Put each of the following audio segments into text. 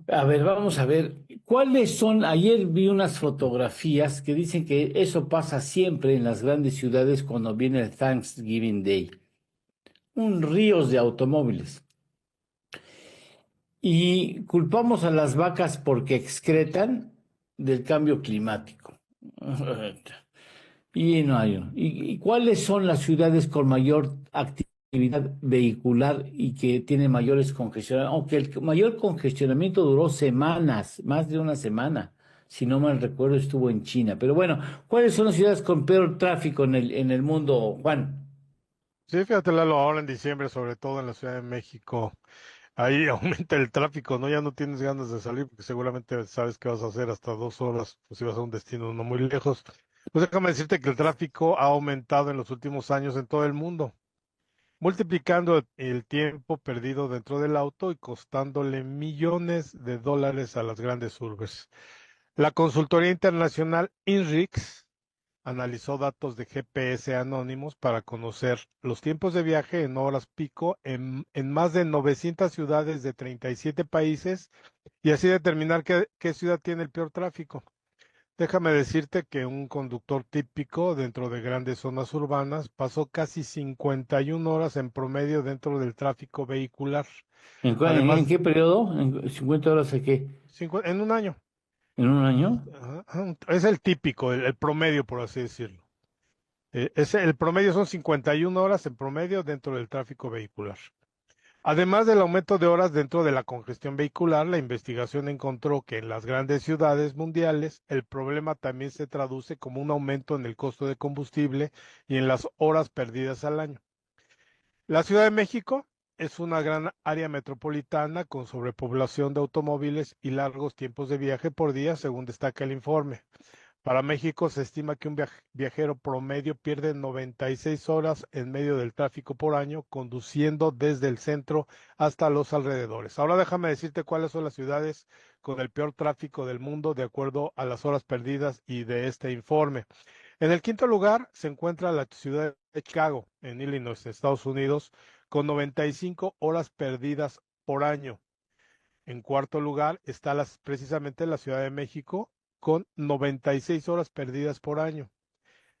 A ver, vamos a ver. ¿Cuáles son? Ayer vi unas fotografías que dicen que eso pasa siempre en las grandes ciudades cuando viene el Thanksgiving Day. Un ríos de automóviles. Y culpamos a las vacas porque excretan del cambio climático. Y no hay. ¿Y cuáles son las ciudades con mayor actividad vehicular y que tienen mayores congestionamientos? Aunque el mayor congestionamiento duró semanas, más de una semana. Si no mal recuerdo, estuvo en China. Pero bueno, ¿cuáles son las ciudades con peor tráfico en el mundo, Juan? Sí, fíjate, Lalo, ahora en diciembre, sobre todo en la Ciudad de México, ahí aumenta el tráfico, ¿no? Ya no tienes ganas de salir porque seguramente sabes que vas a hacer hasta 2 horas, pues si vas a un destino no muy lejos. Pues déjame decirte que el tráfico ha aumentado en los últimos años en todo el mundo, multiplicando el tiempo perdido dentro del auto y costándole millones de dólares a las grandes urbes. La consultoría internacional INRIX analizó datos de GPS anónimos para conocer los tiempos de viaje en horas pico en más de 900 ciudades de 37 países y así determinar qué ciudad tiene el peor tráfico. Déjame decirte que un conductor típico dentro de grandes zonas urbanas pasó casi 51 horas en promedio dentro del tráfico vehicular. ¿En Además, qué periodo? ¿En 50 horas a qué? en un año. ¿En un año? Ajá, es el típico, el promedio, por así decirlo. El promedio son 51 horas en promedio dentro del tráfico vehicular. Además del aumento de horas dentro de la congestión vehicular, la investigación encontró que en las grandes ciudades mundiales el problema también se traduce como un aumento en el costo de combustible y en las horas perdidas al año. La Ciudad de México es una gran área metropolitana con sobrepoblación de automóviles y largos tiempos de viaje por día, según destaca el informe. Para México se estima que un viajero promedio pierde 96 horas en medio del tráfico por año, conduciendo desde el centro hasta los alrededores. Ahora déjame decirte cuáles son las ciudades con el peor tráfico del mundo de acuerdo a las horas perdidas y de este informe. En el quinto lugar se encuentra la ciudad de Chicago, en Illinois, Estados Unidos, con 95 horas perdidas por año. En cuarto lugar está precisamente la Ciudad de México con 96 horas perdidas por año.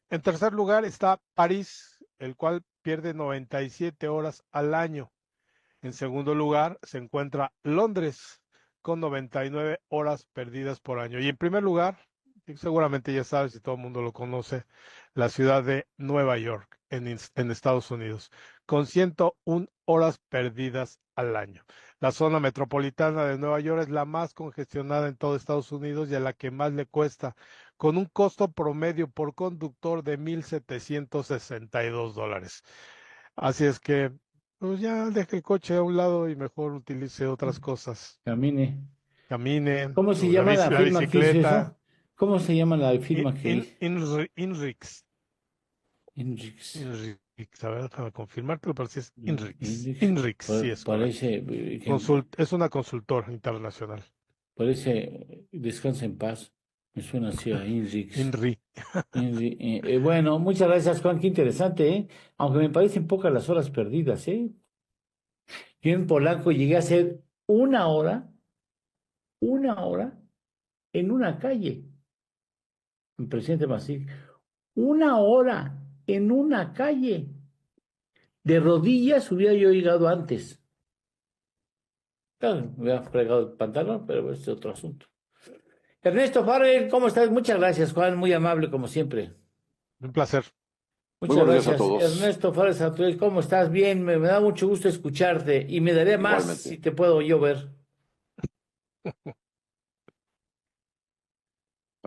En tercer lugar está París, el cual pierde 97 horas al año. En segundo lugar se encuentra Londres con 99 horas perdidas por año. Y en primer lugar, y seguramente ya sabes y todo el mundo lo conoce, la ciudad de Nueva York en Estados Unidos, con 101 horas perdidas al año. La zona metropolitana de Nueva York es la más congestionada en todo Estados Unidos y a la que más le cuesta, con un costo promedio por conductor de $1,762. Así es que pues ya deje el coche a un lado y mejor utilice otras cosas. Camine. Camine, ¿Cómo se o llama la la firma que hizo bicicleta. eso? ¿Cómo se llama la firma que hizo? Inrix. Inrix. Inrix, a ver, déjame confirmártelo, pero sí es Inrix. Inrix. Inrix, sí es correcto. Parece, Es una consultora internacional. descansa en paz. Me suena así a Inrix. Inri. Bueno, muchas gracias, Juan. Qué interesante, ¿eh? Aunque me parecen pocas las horas perdidas, ¿eh? Yo en Polanco llegué a hacer una hora en una calle, en Presidente Maciel. Una hora en una calle. De rodillas hubiera yo llegado antes. Claro, me hubiera fregado el pantalón, pero ese es otro asunto. Ernesto Farrell, ¿cómo estás? Muchas gracias, Juan. Muy amable, como siempre. Un placer. Muy Muchas buenos días a gracias. todos. Ernesto Fares Santos, ¿cómo estás? Bien, me da mucho gusto escucharte y me daría más si Igualmente. te puedo yo ver.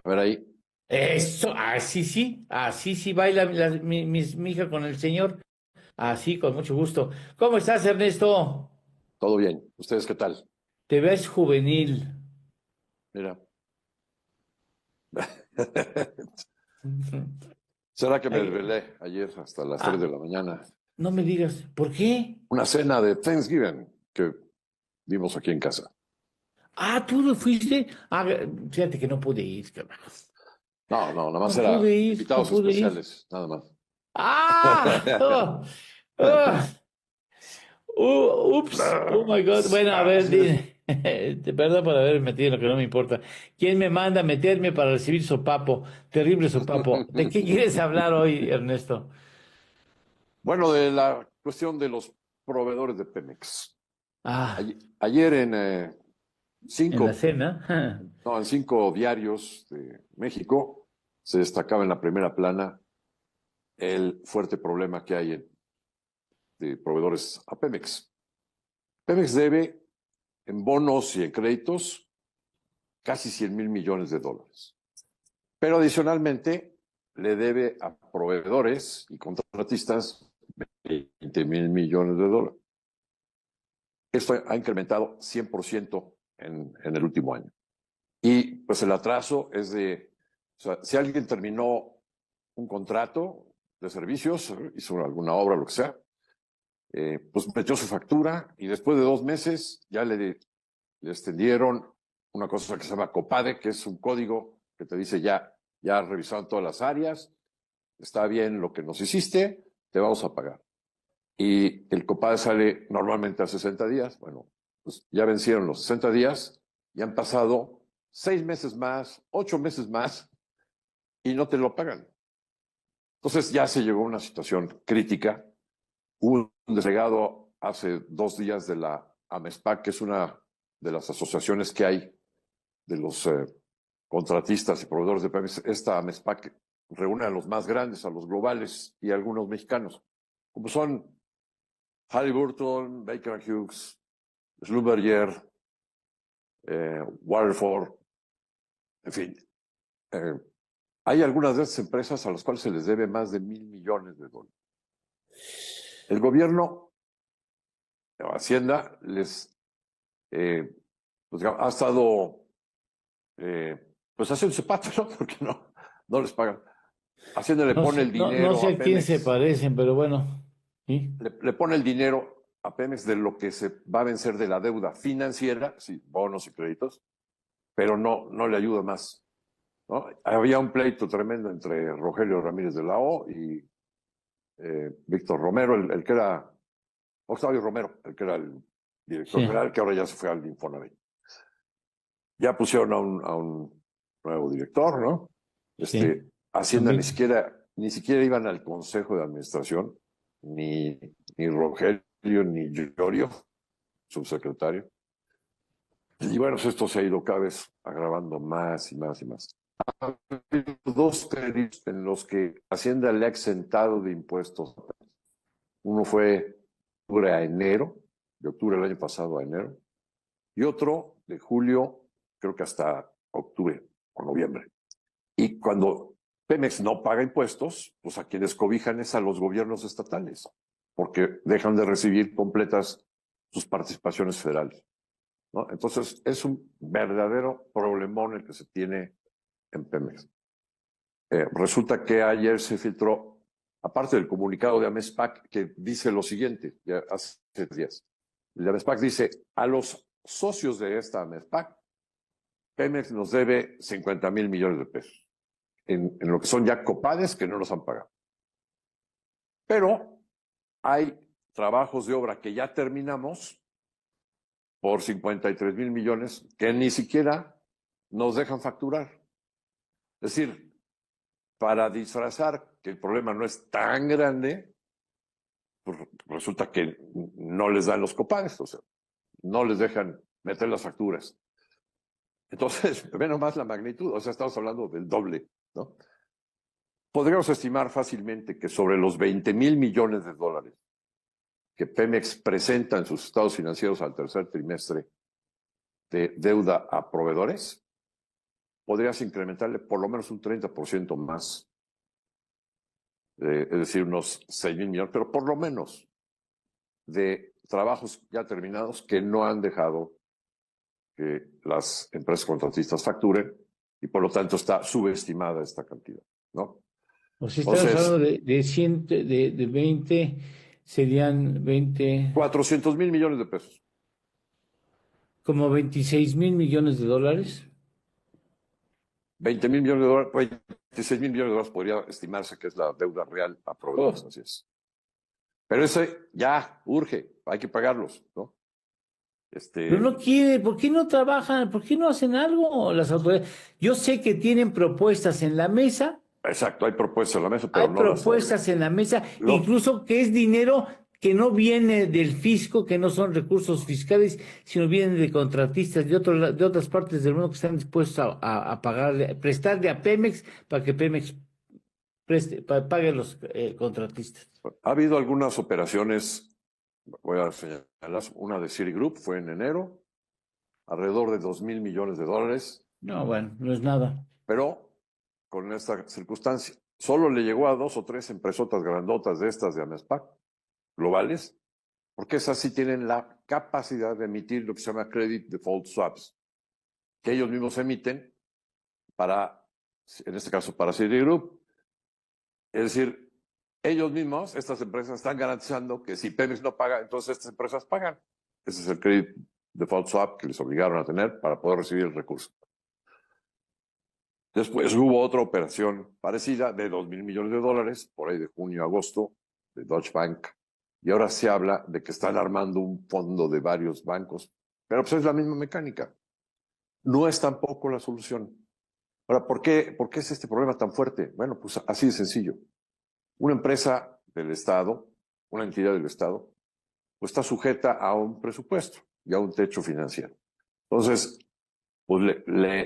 A ver ahí. Eso, así sí baila mi hija con el señor. Así, con mucho gusto. ¿Cómo estás, Ernesto? Todo bien. ¿Ustedes qué tal? Te ves juvenil. Mira. ¿Será que me Ay, desvelé ayer hasta las 3 ah, de la mañana? no me digas, ¿por qué? Una cena de Thanksgiving que dimos aquí en casa. Ah, tú no fuiste. Ah, fíjate que no pude ir, carajo. No, no, nada No más era pude ir, no invitados pude ir. especiales, nada más. ¡Ah! Oh, oh, ups, oh my God. Bueno, a ver, Así es. dime. Perdón por haber metido en lo que no me importa. ¿Quién me manda a meterme para recibir sopapo? Terrible sopapo. ¿De qué quieres hablar hoy, Ernesto? Bueno, de la cuestión de los proveedores de Pemex. Ah, Ayer en en la cinco, cena. no, en 5 diarios de México se destacaba en la primera plana el fuerte problema que hay de proveedores a Pemex. Pemex debe en bonos y en créditos casi 100,000 millones de dólares. Pero adicionalmente le debe a proveedores y contratistas 20,000 millones de dólares. Esto ha incrementado 100% en el último año. Y pues el atraso es o sea, si alguien terminó un contrato de servicios, hizo alguna obra, lo que sea, pues metió su factura y después de 2 meses ya le extendieron una cosa que se llama COPADE, que es un código que te dice ya revisaron todas las áreas, está bien lo que nos hiciste, te vamos a pagar. Y el COPADE sale normalmente a 60 días. Bueno, pues ya vencieron los 60 días y han pasado 6 meses más, 8 meses más y no te lo pagan. Entonces ya se llegó a una situación crítica. Hubo un delegado hace 2 días de la AMESPAC, que es una de las asociaciones que hay de los contratistas y proveedores de Pemex. Esta AMESPAC reúne a los más grandes, a los globales y a algunos mexicanos, como son Halliburton, Baker Hughes, Schlumberger, Waterford, en fin. Eh, hay algunas de estas empresas a las cuales se les debe más de 1,000 millones de dólares. El gobierno, Hacienda, pues, ha estado pues haciendo su pato, ¿no? Porque no les pagan. Hacienda le No pone sé, el no dinero sé a a quién se Pemex, parecen, pero bueno. ¿Sí? le pone el dinero a Pemex de lo que se va a vencer de la deuda financiera, sí, bonos y créditos, pero no le ayuda más, ¿no? Había un pleito tremendo entre Rogelio Ramírez de la O y Víctor Romero, el que era, Octavio Romero, el que era el director Sí, general, que ahora ya se fue al Infonavit. Ya pusieron a un nuevo director, ¿no? sí. Hacienda ni También. siquiera iban al consejo de administración, ni Rogelio, ni Llorio, subsecretario. Y bueno, pues esto se ha ido cada vez agravando más y más y más. Ha habido 2 créditos en los que Hacienda le ha exentado de impuestos. Uno fue de octubre a enero, de octubre del año pasado a enero, y otro de julio, creo que hasta octubre o noviembre. Y cuando Pemex no paga impuestos, pues a quienes cobijan es a los gobiernos estatales, porque dejan de recibir completas sus participaciones federales, ¿no? Entonces, es un verdadero problemón el que se tiene en Pemex. Resulta que ayer se filtró, aparte del comunicado de AMESPAC, que dice lo siguiente, ya hace 10 días. El de AMESPAC dice, a los socios de esta AMESPAC, Pemex nos debe 50,000 millones de pesos, en lo que son ya copades que no los han pagado. Pero hay trabajos de obra que ya terminamos por 53,000 millones que ni siquiera nos dejan facturar. Es decir, para disfrazar que el problema no es tan grande, pues resulta que no les dan los copades, o sea, no les dejan meter las facturas. Entonces, ve nomás la magnitud, o sea, estamos hablando del doble, ¿no? Podríamos estimar fácilmente que sobre los 20,000 millones de dólares que Pemex presenta en sus estados financieros al tercer trimestre de deuda a proveedores, podrías incrementarle por lo menos un 30% más, es decir, unos 6,000 millones, pero por lo menos de trabajos ya terminados que no han dejado que las empresas contratistas facturen y por lo tanto está subestimada esta cantidad, ¿no? O si estamos hablando Entonces, de 100, de 20, serían 20, 400,000 millones de pesos. como 26,000 millones de dólares. 20,000 millones de dólares, 26,000 millones de dólares podría estimarse que es la deuda real a proveedores, Oh, así es. Pero ese ya urge, hay que pagarlos, ¿no? Pero no quiere, ¿por qué no trabajan? ¿Por qué no hacen algo las autoridades? Yo sé que tienen propuestas en la mesa, Exacto, hay propuestas en la mesa, pero hay no las hacen. propuestas en la mesa, Lo, incluso que es dinero que no viene del fisco, que no son recursos fiscales, sino vienen de contratistas de otras partes del mundo que están dispuestos a pagarle, prestarle a Pemex para que Pemex pague a los contratistas. ha habido algunas operaciones, voy a señalar, una de Citigroup fue en enero, alrededor de $2,000 millones, No, bueno, no es nada. pero con esta circunstancia, solo le llegó a 2 o 3 empresotas grandotas de estas de AMESPAC, globales, porque esas sí tienen la capacidad de emitir lo que se llama Credit Default Swaps, que ellos mismos emiten para, en este caso, para Citigroup. Es decir, ellos mismos, estas empresas, están garantizando que si Pemex no paga, entonces estas empresas pagan. Ese es el Credit Default Swap que les obligaron a tener para poder recibir el recurso. Después hubo otra operación parecida de $2,000 millones, por ahí de junio a agosto, de Deutsche Bank. Y ahora se habla de que están armando un fondo de varios bancos. Pero pues es la misma mecánica. No es tampoco la solución. Ahora, ¿por qué es este problema tan fuerte? Bueno, pues así de sencillo. Una empresa del Estado, una entidad del Estado, pues está sujeta a un presupuesto y a un techo financiero. Entonces, pues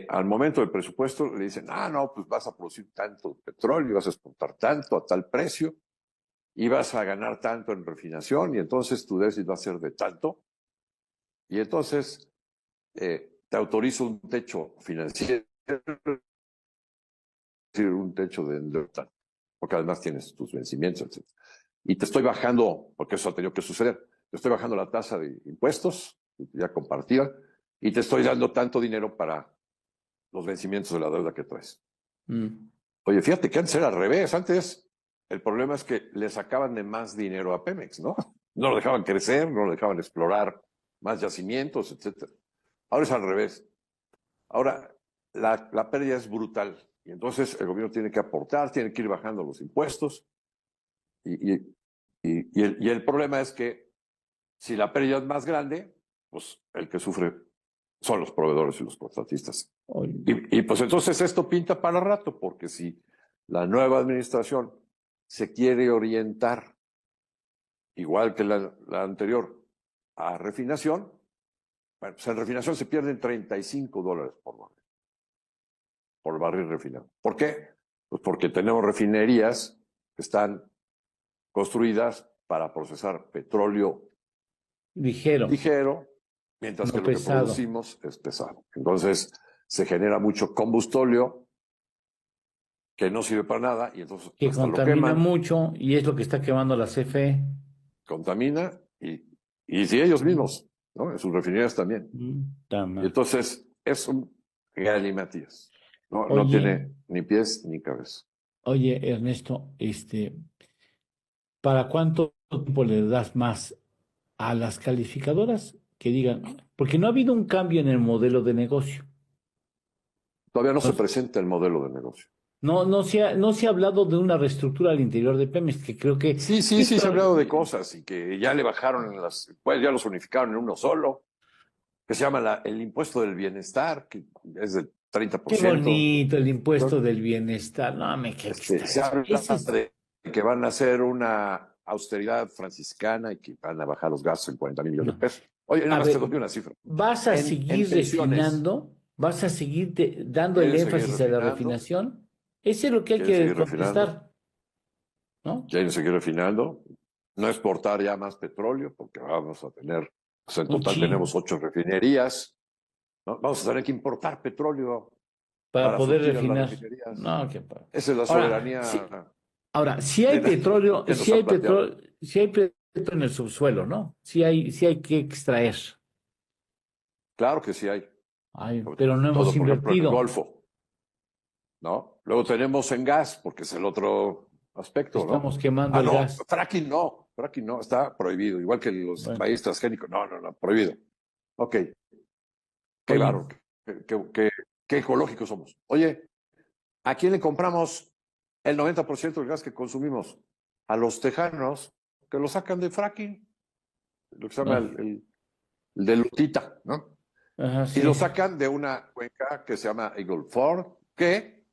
al momento del presupuesto le dicen, no, pues vas a producir tanto petróleo, vas a exportar tanto a tal precio y vas a ganar tanto en refinación y entonces tu déficit va a ser de tanto y entonces te autorizo un techo financiero, es decir, un techo de endeudamiento, porque además tienes tus vencimientos, etc. Y te estoy bajando, porque eso ha tenido que suceder, te estoy bajando la tasa de impuestos, ya compartida, y te estoy dando tanto dinero para los vencimientos de la deuda que traes. Oye, fíjate que antes era al revés. Antes el problema es que le sacaban de más dinero a Pemex, ¿no? No lo dejaban crecer, no lo dejaban explorar más yacimientos, etc. Ahora es al revés. Ahora la pérdida es brutal. Y entonces el gobierno tiene que aportar, tiene que ir bajando los impuestos. Y el problema es que si la pérdida es más grande, pues el que sufre son los proveedores y los contratistas. Y pues entonces esto pinta para rato, porque si la nueva administración se quiere orientar, igual que la anterior, a refinación, bueno, pues en refinación se pierden $35 por barril refinado. ¿Por qué? Pues porque tenemos refinerías que están construidas para procesar petróleo ligero, mientras que no lo que pesado. producimos es pesado. Entonces se genera mucho combustóleo que no sirve para nada y entonces Que hasta lo contamina queman, mucho y es lo que está quemando la CFE. contamina y si ellos mismos, ¿no? En sus refinerías también. Y entonces es un galimatías. No tiene ni pies ni cabeza. Oye, Ernesto, ¿para cuánto tiempo le das más a las calificadoras que digan? Porque no ha habido un cambio en el modelo de negocio. Todavía no se Entonces, presenta el modelo de negocio. no se ha hablado de una reestructura al interior de Pemex, que creo que Sí, se ha hablado de cosas y que ya le bajaron pues ya los unificaron en uno solo, que se llama el impuesto del bienestar, que es del 30%. Qué bonito el impuesto del bienestar. No, qué Se habla de que van a hacer una austeridad franciscana y que van a bajar los gastos en 40 mil millones de pesos. Oye, nada más te doy una cifra. ¿Vas a seguir refinando? ¿Vas a seguir dando el énfasis a la refinación? Ese es lo que hay que contestar, ¿no? Quieren seguir refinando, no exportar ya más petróleo, porque vamos a tener, pues en total tenemos 8 refinerías, ¿no? Vamos a tener que importar petróleo para poder refinar. No, esa es la soberanía. Ahora, si hay petróleo, si hay petróleo en el subsuelo, ¿no? Si hay que extraer. Claro que sí hay. Pero no hemos invertido. Por ejemplo, en el Golfo, ¿no? Luego tenemos en gas, porque es el otro aspecto, ¿no? Estamos quemando el gas. Fracking no, está prohibido, igual que los maíz transgénicos, no, prohibido. Ok. Qué claro, qué ecológicos somos. Oye, ¿a quién le compramos el 90% del gas que consumimos? A los tejanos que lo sacan de fracking, lo que se llama el de Lutita, ¿no? Ajá, Y sí. lo sacan de una cuenca que se llama Eagle Ford, que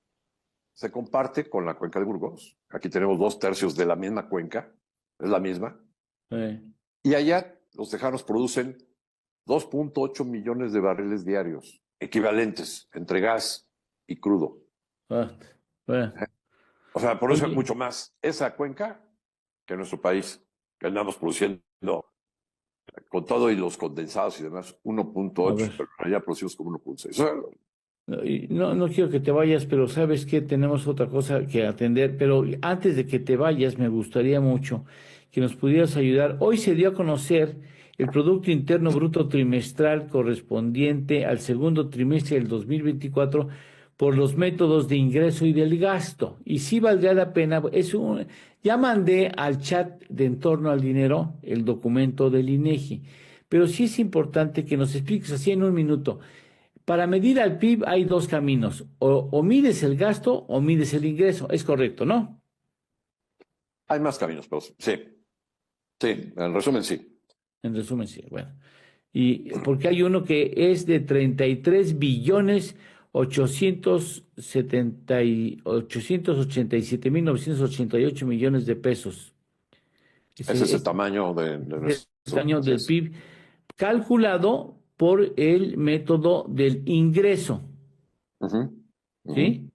se comparte con la cuenca de Burgos. Aquí tenemos 2/3 de la misma cuenca, es la misma. Y allá los tejanos producen 2.8 millones de barriles diarios, equivalentes entre gas y crudo. Bueno. O sea, por eso es Oye, mucho más esa cuenca que nuestro país, que andamos produciendo con todo y los condensados y demás, a 1.8, ver. pero allá producimos como 1.6. O sea, No quiero que te vayas, pero sabes que tenemos otra cosa que atender. Pero antes de que te vayas, me gustaría mucho que nos pudieras ayudar. Hoy se dio a conocer el Producto Interno Bruto trimestral correspondiente al segundo trimestre del 2024 por los métodos de ingreso y del gasto. Y sí valdría la pena, ya mandé al chat de En torno al dinero el documento del INEGI, pero sí es importante que nos expliques así en un minuto. Para medir al PIB hay dos caminos, o mides el gasto o mides el ingreso, es correcto, ¿no? hay más caminos, pero sí, sí, en resumen sí. En resumen, sí, bueno. Y porque hay uno que es de 33 billones 887 mil 988 millones de pesos. Ese es el Ese tamaño de es el nuestro, año así del es. PIB calculado por el método del ingreso, Ujú, ujú, ¿sí?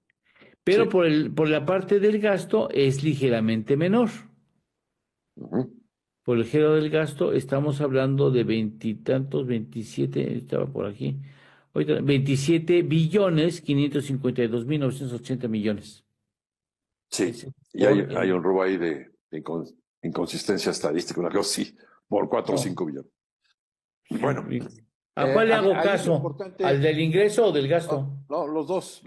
Pero sí, por la parte del gasto es ligeramente menor. ujú. Por el giro del gasto estamos hablando de veintitantos, 27, estaba por aquí, ahorita, 27 billones 552 mil 980 millones. Sí, Ese y por hay un robo ahí de inconsistencia estadística, una cosa así, por 4 o no, 5 billones. sí. Bueno, ¿A cuál le hago ahí es caso? ¿Al importante, del ingreso o del gasto? no, los dos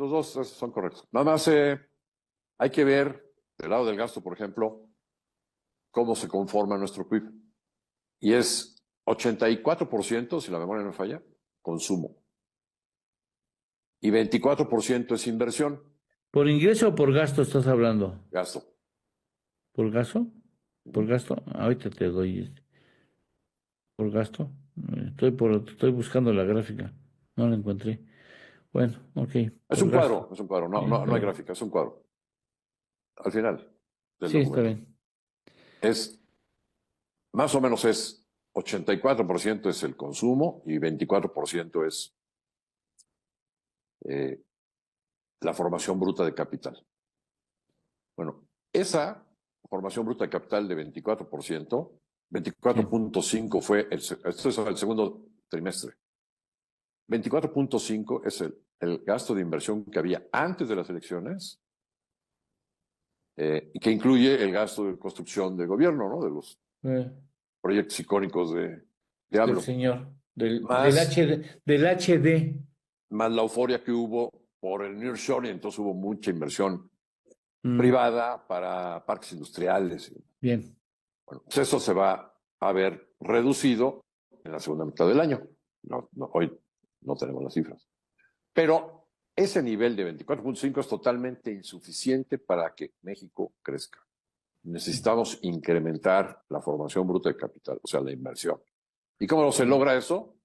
son correctos. Nada más hay que ver del lado del gasto, por ejemplo, cómo se conforma nuestro PIB. Y es 84%, si la memoria no me falla, consumo. Y 24% es inversión, ¿Por ingreso o por gasto estás hablando? gasto. ¿Por gasto? ¿Por Ujú. gasto? Ahorita te doy ¿por gasto? Estoy buscando la gráfica. No la encontré. Bueno, ok, por gasto. Es un cuadro, Sí, no está hay bien. gráfica, es un cuadro. Al final del Sí, está documento. bien. Es, más o menos es 84% es el consumo y 24% es eh, la formación bruta de capital. Bueno, esa formación bruta de capital de 24%, Sí. 24.5 fue, esto es el segundo trimestre. 24.5 es el gasto de inversión que había antes de las elecciones, y que incluye el gasto de construcción de gobierno, ¿no? De los Eh, proyectos icónicos de del AMLO, señor, del más, HD, del HD. más la euforia que hubo por el nearshoring, entonces hubo mucha inversión Mm, privada para parques industriales. bien. Bueno, pues eso se va a ver reducido en la segunda mitad del año. Hoy no tenemos las cifras. Pero ese nivel de 24.5 es totalmente insuficiente para que México crezca. Necesitamos incrementar la formación bruta de capital, o sea, la inversión. ¿Y cómo se logra eso?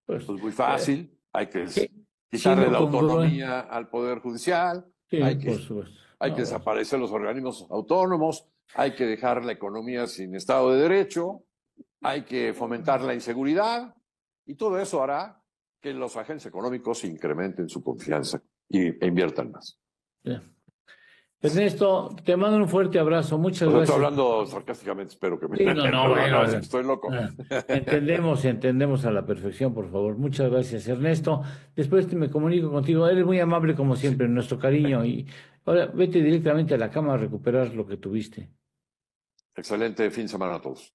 Pues, Pues muy eh, fácil. Hay que sí, quitarle siendo la congruente. autonomía al Poder Judicial, Sí, hay por que, supuesto. hay que No, bueno, desaparecer los organismos autónomos, hay que dejar la economía sin Estado de Derecho, hay que fomentar la inseguridad, y todo eso hará que los agentes económicos incrementen su confianza e inviertan más. ya. Ernesto, te mando un fuerte abrazo. Muchas O sea, estoy gracias. hablando sarcásticamente, espero que me Sí, no, no, perdón, bueno. no, es que estoy loco. Entendemos a la perfección, por favor. Muchas gracias, Ernesto. Después me comunico contigo. Eres muy amable como siempre, nuestro cariño. Y ahora vete directamente a la cama a recuperar lo que tuviste. Excelente fin de semana a todos.